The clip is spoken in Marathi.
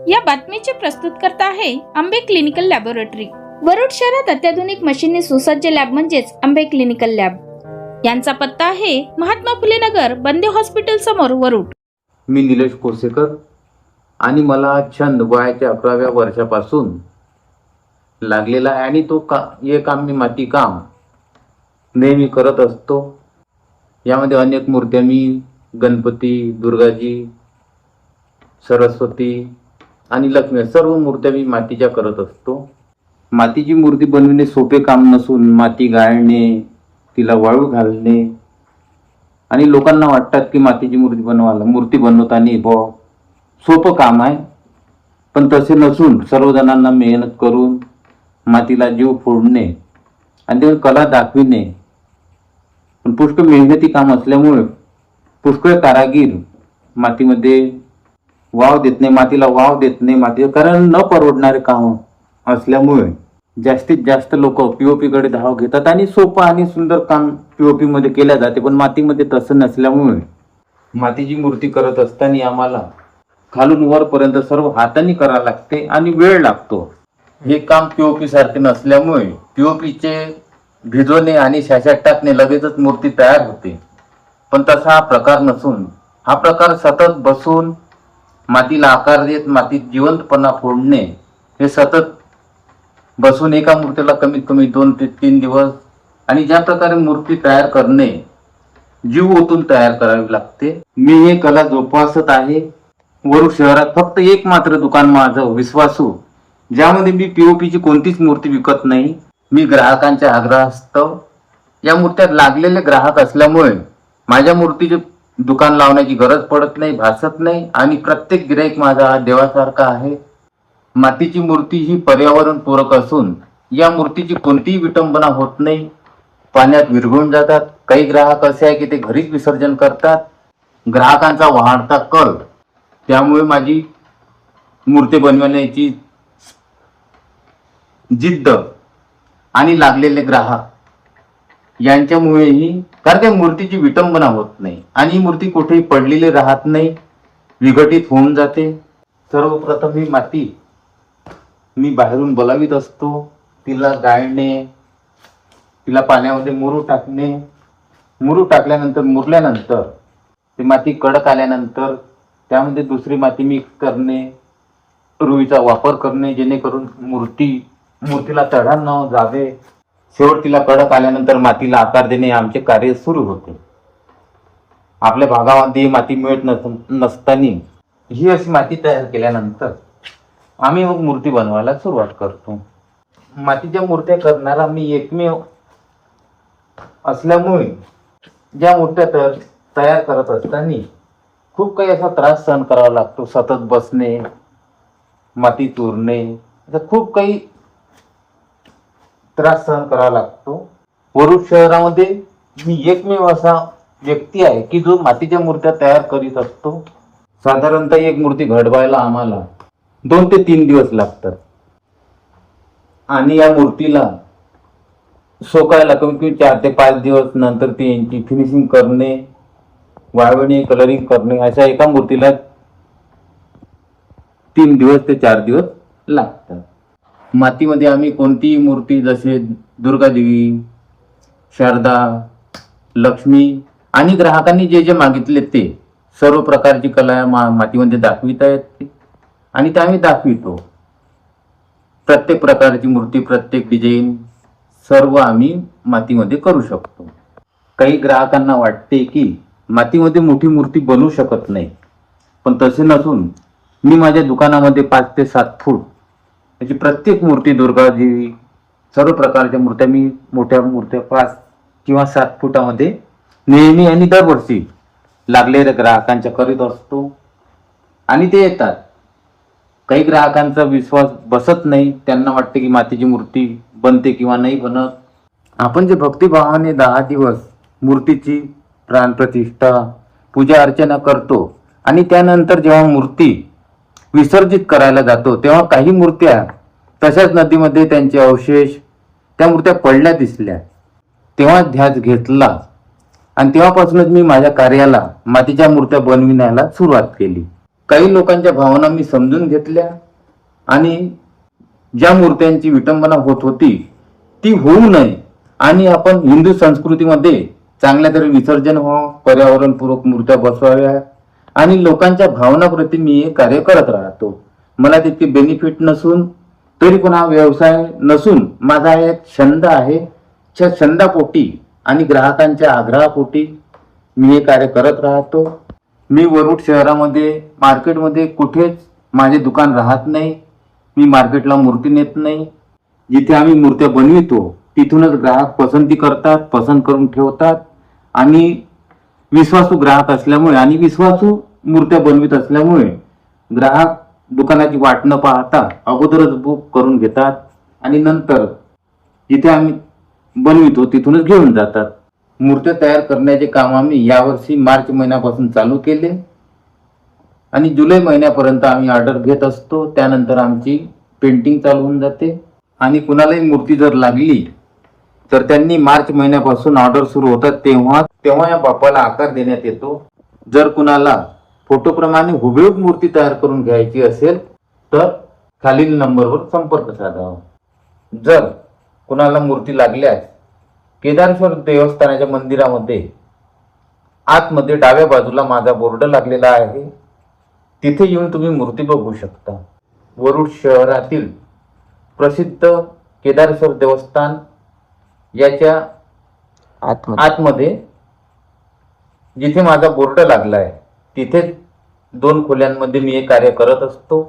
या बातमीचे प्रस्तुतकर्ता आहे आंबे क्लिनिकल लॅबोरेटरी। वरुड शहरात अत्याधुनिक मशीनने सुसज्ज लॅब म्हणजेच आंबे क्लिनिकल लॅब। यांचा पत्ता आहे महात्मा फुले नगर, बंदे हॉस्पिटल समोर, वरुड। मी निलेश कोसेकर आणि मला छंद वयाच्या 11व्या वर्षापासून लागलेला आहे आणि तो हे काम मी माती काम नेहमी करत असतो। यामध्ये अनेक मूर्त्या मी गणपती, दुर्गाजी, सरस्वती आणि लक्ष्मी सर्व मूर्त्या मी मातीच्या करत असतो। मातीची मूर्ती बनविणे सोपे काम नसून माती गाळणे, तिला वाळू घालणे आणि लोकांना वाटतात की मातीची मूर्ती बनवताना सोपं काम आहे, पण तसे नसून सर्वजणांना मेहनत करून मातीला जीव फोडणे आणि ते कला दाखविणे पण पुष्कळ मेहनती काम असल्यामुळे पुष्कळ कारागीर मातीमध्ये वाव देत नाही, मातीला वाव देत नाही। माती कारण न परवडणारे काम असल्यामुळे जास्तीत जास्त लोक पीओपी कडे धाव घेतात आणि सोपं आणि सुंदर काम पीओपी मध्ये केल्या जाते, पण मातीमध्ये तसं नसल्यामुळे मातीची मूर्ती करत असताना आम्हाला खालून वरपर्यंत सर्व हाताने करावं लागते आणि वेळ लागतो। हे काम पीओपी सारखे नसल्यामुळे पीओपीचे भिजवणे आणि शाशात टाकणे लगेचच मूर्ती तयार होते, पण तसा हा प्रकार नसून हा प्रकार सतत बसून मातीला आकार देत मातीत जिवंतपणा फोडणे हे सतत बसून एका मूर्तीला कमीत कमी 2 ते 3 दिवस आणि ज्या प्रकारे मूर्ती तयार करणे जीव ओतून तयार करावी लागते। मी हे कला जोपासत आहे। वरुड शहरात फक्त एक मात्र दुकान माझं विश्वासू, ज्यामध्ये मी पीओपीची कोणतीच मूर्ती विकत नाही। मी ग्राहकांच्या आग्रहास्तव या मूर्त्यात लागलेले ग्राहक असल्यामुळे माझ्या मूर्तीचे दुकान लावण्याची गरज पडत नाही, भासत नाही आणि प्रत्येक गिराईक माझा देवासारखा आहे। मातीची मूर्ती ही पर्यावरण पूरक असून या मूर्तीची कोणतीही विटंबना होत नाही, पाण्यात विरघळून जातात। काही ग्राहक असे आहे की ते घरीच विसर्जन करतात। ग्राहकांचा वाढता कल, त्यामुळे माझी मूर्ती बनवण्याची जिद्द आणि लागलेले ग्राहक यांच्यामुळेही, कारण त्या मूर्तीची विटंबना होत नाही आणि ही मूर्ती कुठेही पडलेली राहत नाही, विघटित होऊन जाते। सर्वप्रथम ही माती मी बाहेरून बोलावीत असतो, तिला गाळणे, तिला पाण्यामध्ये मुरू टाकणे, मुरू टाकल्यानंतर मुरल्यानंतर ती माती कडक आल्यानंतर त्यामध्ये दुसरी माती मिक्स करणे, रुईचा वापर करणे जेणेकरून मूर्तीला तडा न जावे। शेवट तिला कडक आल्यानंतर मातीला आकार देणे आमचे कार्य सुरू होते। आपल्या भागामध्ये माती मिळत नसताना ही अशी माती तयार केल्यानंतर आम्ही मग मूर्ती बनवायला सुरुवात करतो। मातीच्या मूर्त्या करणारा मी एकमेव असल्यामुळे ज्या मूर्त्या तयार करत असताना खूप काही असा त्रास सहन करावा लागतो। सतत बसणे, माती चुरणे, असं खूप काही त्रास सहन करावा लागतो। वरुड शहरामध्ये मी एकमेव असा व्यक्ती आहे की जो मातीच्या मूर्त्या तयार करीत असतो। साधारणतः एक मूर्ती घडवायला आम्हाला 2 ते 3 दिवस लागतात आणि या मूर्तीला सोकायला कमीत कमी 4 ते 5 दिवस नंतर त्यांची फिनिशिंग करणे, वाळवणे, कलरिंग करणे, अशा एका मूर्तीला 3 दिवस ते 4 दिवस लागतात। मातीमध्ये आम्ही कोणतीही मूर्ती जसे दुर्गादेवी, शारदा, लक्ष्मी आणि ग्राहकांनी जे जे मागितले ते सर्व प्रकारची कला मातीमध्ये दाखविता येते आणि ते आम्ही दाखवितो। प्रत्येक प्रकारची मूर्ती, प्रत्येक डिझाईन सर्व आम्ही मातीमध्ये करू शकतो। काही ग्राहकांना वाटते की मातीमध्ये मोठी मूर्ती बनवू शकत नाही, पण तसे नसून मी माझ्या दुकानामध्ये 5 ते 7 फूट याची प्रत्येक मूर्ती, दुर्गादेवी, सर्व प्रकारच्या मूर्त्या मी मोठ्या मूर्त्या 5 किंवा 7 फुटामध्ये नेहमी आणि दरवर्षी लागलेल्या ग्राहकांच्या करीत असतो आणि ते येतात। काही ग्राहकांचा विश्वास बसत नाही, त्यांना वाटते की मातीची मूर्ती बनते किंवा नाही बनत। आपण जे भक्तिभावाने 10 दिवस मूर्तीची प्राणप्रतिष्ठा, पूजा अर्चना करतो आणि त्यानंतर जेव्हा मूर्ती विसर्जित करायला जातो तेव्हा काही मूर्त्या तशाच नदीमध्ये त्यांचे अवशेष, त्या मूर्त्या पडल्या दिसल्या, तेव्हा ध्यास घेतला आणि तेव्हापासूनच मी माझ्या कार्याला मातीच्या मूर्त्या बनविण्याला सुरुवात केली। काही लोकांच्या भावना मी समजून घेतल्या आणि ज्या मूर्त्यांची विटंबना होत होती ती होऊ नये आणि आपण हिंदू संस्कृतीमध्ये चांगल्या तरी विसर्जन व्हावं, पर्यावरणपूरक मूर्त्या बसवाव्या आणि लोकांच्या भावनाप्रती मी हे कार्य करत राहतो. मला त्याची बेनिफिट नसून तरी पण हा व्यवसाय नसून माझा एक छंद आहे. त्या छंदापोटी आणि ग्राहकांच्या आग्रहापोटी मी हे कार्य करत राहतो. मी वरुड शहरामध्ये मार्केटमध्ये कुठेच माझे दुकान राहत नाही. मी मार्केटला मूर्ती नेत नाही. जिथे आम्ही मूर्त्या बनवितो तिथूनच ग्राहक पसंती करतात, पसंत करून ठेवतात आणि विश्वासू ग्राहक असल्यामुळे आणि विश्वासू मूर्त्या बनवित असल्यामुळे ग्राहक दुकानाची वाट न पाहता अगोदरच बुक करून घेतात आणि नंतर जिथे आम्ही बनवितो तिथूनच घेऊन जातात. मूर्त्या तयार करण्याचे काम आम्ही यावर्षी मार्च महिन्यापासून चालू केले आणि जुलै महिन्यापर्यंत आम्ही ऑर्डर घेत असतो. त्यानंतर आमची पेंटिंग चालू होऊन जाते आणि कुणालाही मूर्ती जर लागली तर त्यांनी मार्च महिन्यापासून ऑर्डर सुरू होतात तेव्हा या बाप्पाला आकार देण्यात येतो. जर कुणाला फोटोप्रमाणे हुबेहूब मूर्ती तयार करून घ्यायची असेल तर खालील नंबरवर संपर्क साधावा. जर कुणाला मूर्ती लागल्यास केदारेश्वर देवस्थानाच्या मंदिरामध्ये आतमध्ये डाव्या बाजूला माझा बोर्ड लागलेला आहे. तिथे येऊन तुम्ही मूर्ती बघू शकता. वरुड शहरातील प्रसिद्ध केदारेश्वर देवस्थान याच्या आतमध्ये जिथे माझा बोर्ड लागला आहे तिथे 2 खोल्यांमध्ये मी हे कार्य करत असतो.